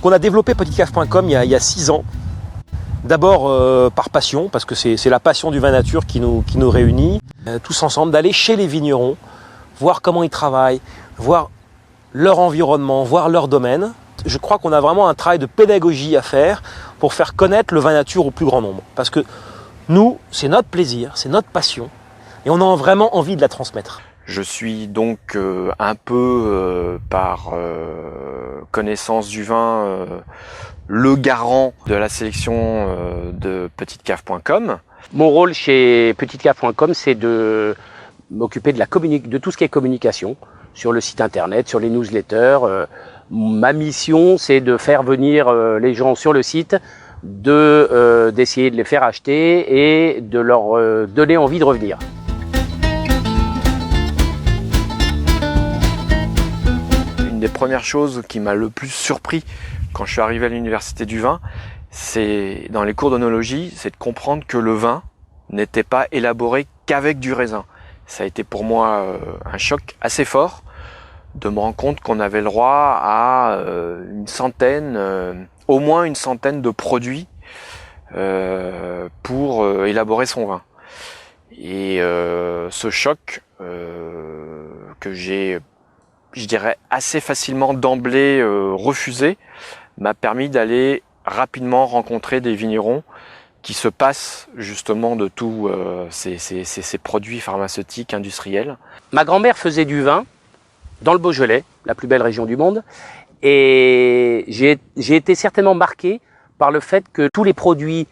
Donc on a développé petitecave.com il y a 6 ans. D'abord par passion, parce que c'est la passion du vin nature qui nous réunit, tous ensemble, d'aller chez les vignerons, voir comment ils travaillent, voir leur environnement, voir leur domaine. Je crois qu'on a vraiment un travail de pédagogie à faire pour faire connaître le vin nature au plus grand nombre. Parce que nous, c'est notre plaisir, c'est notre passion, et on a vraiment envie de la transmettre. Je suis donc un peu par connaissance du vin le garant de la sélection de petitecave.com. Mon rôle chez petitecave.com, c'est de m'occuper de tout ce qui est communication sur le site internet, sur les newsletters. Ma mission, c'est de faire venir les gens sur le site, d'essayer de les faire acheter et de leur donner envie de revenir. Une des premières choses qui m'a le plus surpris quand je suis arrivé à l'université du vin, c'est dans les cours d'œnologie, c'est de comprendre que le vin n'était pas élaboré qu'avec du raisin. Ça a été pour moi un choc assez fort de me rendre compte qu'on avait le droit à au moins une centaine de produits pour élaborer son vin. Et ce choc que j'ai, je dirais, assez facilement d'emblée refusé, m'a permis d'aller rapidement rencontrer des vignerons qui se passent justement de tous ces produits pharmaceutiques industriels. Ma grand-mère faisait du vin dans le Beaujolais, la plus belle région du monde, et j'ai été certainement marqué par le fait que tous les produits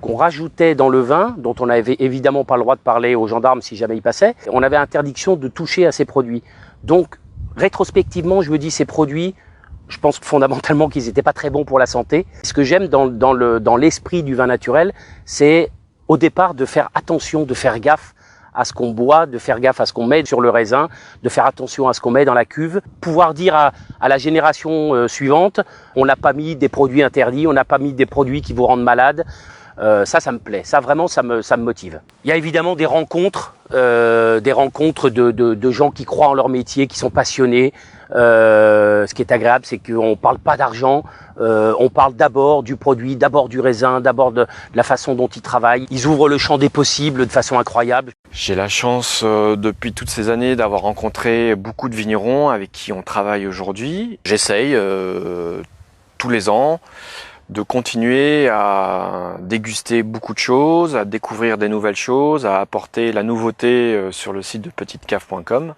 qu'on rajoutait dans le vin, dont on n'avait évidemment pas le droit de parler aux gendarmes si jamais ils passaient, on avait interdiction de toucher à ces produits. Donc, rétrospectivement, je me dis, ces produits, je pense fondamentalement qu'ils n'étaient pas très bons pour la santé. Ce que j'aime dans l'esprit du vin naturel, c'est au départ de faire attention, de faire gaffe à ce qu'on boit, de faire gaffe à ce qu'on met sur le raisin, de faire attention à ce qu'on met dans la cuve. Pouvoir dire à la génération suivante, on n'a pas mis des produits interdits, on n'a pas mis des produits qui vous rendent malade. Ça me plaît. Ça, vraiment, ça me motive. Il y a évidemment des rencontres de gens qui croient en leur métier, qui sont passionnés. Ce qui est agréable, c'est qu'on parle pas d'argent, on parle d'abord du produit, d'abord du raisin, d'abord de la façon dont ils travaillent. Ils ouvrent le champ des possibles de façon incroyable. J'ai la chance depuis toutes ces années d'avoir rencontré beaucoup de vignerons avec qui on travaille aujourd'hui. J'essaye tous les ans de continuer à déguster beaucoup de choses, à découvrir des nouvelles choses, à apporter la nouveauté sur le site de petitecave.com.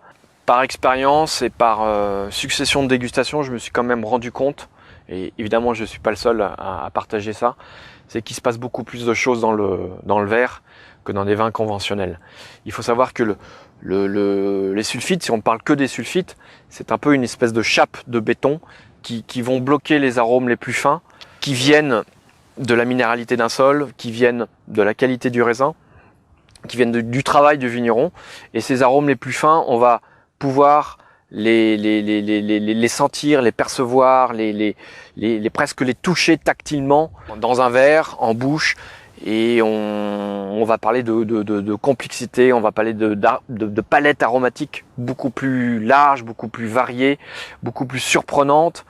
Par expérience et par succession de dégustations, je me suis quand même rendu compte, et évidemment je ne suis pas le seul à partager ça, c'est qu'il se passe beaucoup plus de choses dans le verre que dans des vins conventionnels. Il faut savoir que les sulfites, si on ne parle que des sulfites, c'est un peu une espèce de chape de béton qui vont bloquer les arômes les plus fins, qui viennent de la minéralité d'un sol, qui viennent de la qualité du raisin, qui viennent du travail du vigneron. Et ces arômes les plus fins, on va pouvoir les sentir, les percevoir, presque les toucher tactilement dans un verre, en bouche. Et on va parler de complexité, on va parler de palette aromatique beaucoup plus large, beaucoup plus variée, beaucoup plus surprenante.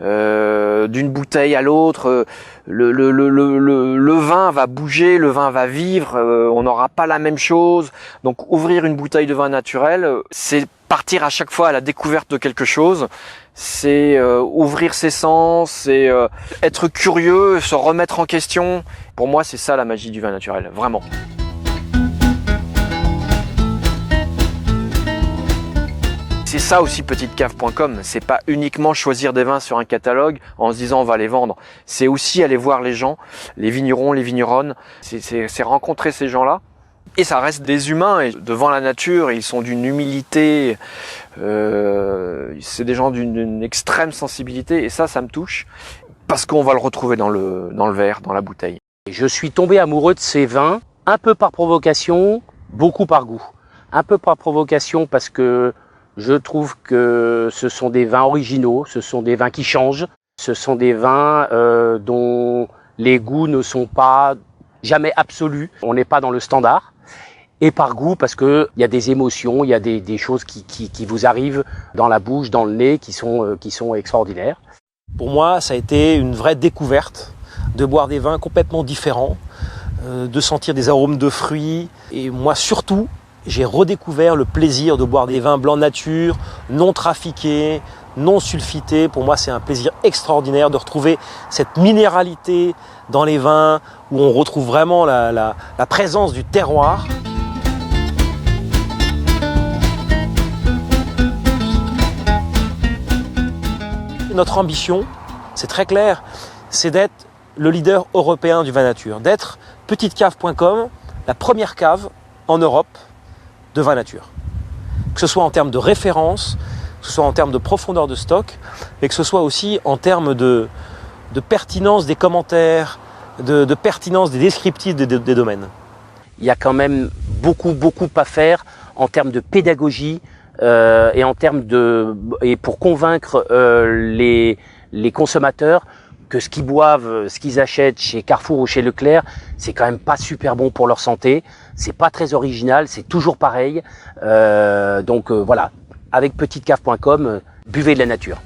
D'une bouteille à l'autre, le vin va bouger, le vin va vivre, on n'aura pas la même chose. Donc ouvrir une bouteille de vin naturel, c'est partir à chaque fois à la découverte de quelque chose, c'est ouvrir ses sens, c'est être curieux, se remettre en question. Pour moi, c'est ça la magie du vin naturel, vraiment. C'est ça aussi petitecave.com, c'est pas uniquement choisir des vins sur un catalogue en se disant on va les vendre, c'est aussi aller voir les gens, les vignerons, les vigneronnes, c'est rencontrer ces gens-là. Et ça reste des humains et devant la nature, ils sont d'une humilité, c'est des gens d'une extrême sensibilité et ça me touche parce qu'on va le retrouver dans le verre, dans la bouteille. Je suis tombé amoureux de ces vins, un peu par provocation, beaucoup par goût. Un peu par provocation parce que je trouve que ce sont des vins originaux, ce sont des vins qui changent, ce sont des vins dont les goûts ne sont pas jamais absolus, on n'est pas dans le standard. Et par goût, parce qu'il y a des émotions, il y a des choses qui vous arrivent dans la bouche, dans le nez, qui sont extraordinaires. Pour moi, ça a été une vraie découverte de boire des vins complètement différents, de sentir des arômes de fruits. Et moi surtout, j'ai redécouvert le plaisir de boire des vins blancs nature, non trafiqués, non sulfités. Pour moi, c'est un plaisir extraordinaire de retrouver cette minéralité dans les vins où on retrouve vraiment la présence du terroir. Notre ambition, c'est très clair, c'est d'être le leader européen du vin nature, d'être petitecave.com, la première cave en Europe de vin nature. Que ce soit en termes de référence, que ce soit en termes de profondeur de stock, mais que ce soit aussi en termes de pertinence des commentaires, de pertinence des descriptifs des domaines. Il y a quand même beaucoup à faire en termes de pédagogie et en termes et pour convaincre les consommateurs que ce qu'ils boivent, ce qu'ils achètent chez Carrefour ou chez Leclerc, c'est quand même pas super bon pour leur santé. C'est pas très original, c'est toujours pareil. Donc voilà, avec petitecave.com, buvez de la nature.